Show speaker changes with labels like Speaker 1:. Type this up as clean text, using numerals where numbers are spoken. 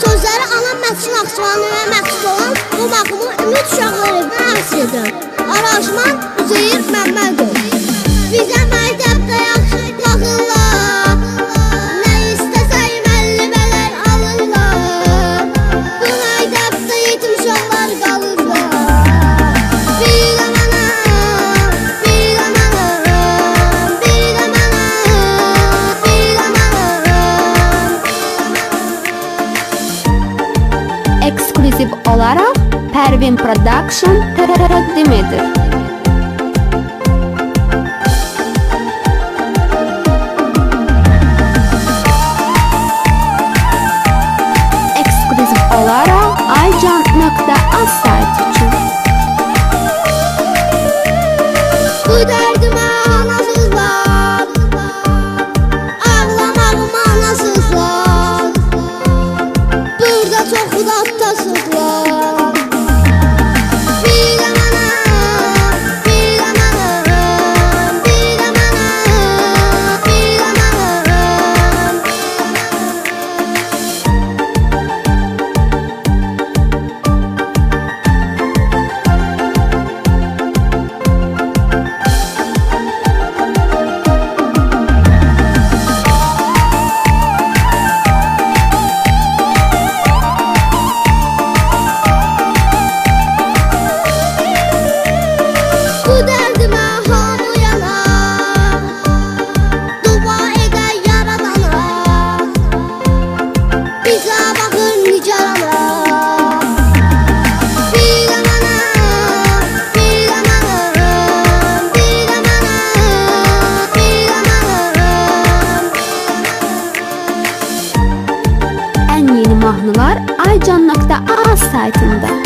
Speaker 1: sözləri Alan Mətin Naxçıvanlıya məxsus olan bu mahnını ümid uşaqları əks edən Araşman Üzeyir Məmmədov. Bizə məktəbdə yaxşı baxırlar, nə istəsək müəllimələr alırlar. Bu məktəbdə yetim uşaqlar qalırlar. Bir də mənəm, bir də mənəm, bir də mənəm, bir də mənəm.
Speaker 2: Eksklüziv olarak Pervin Production təqdim edir. Eksklüziv olarak Aycan.az saytı için.
Speaker 1: Bu dərdimə anasızlar, ağlamağıma anasızlar. Burada çox dadtasızlar. Bir də mənəm, bir də mənəm, bir də mənəm, bir də mənəm. Bu dərdimə hamı yanar, dua edər yaradana. Bizə baxır nicarana. Bir də mənəm, bir də mənəm, bir də mənəm, bir də mənəm.
Speaker 2: En yeni mahnılar Aycan.az saytında.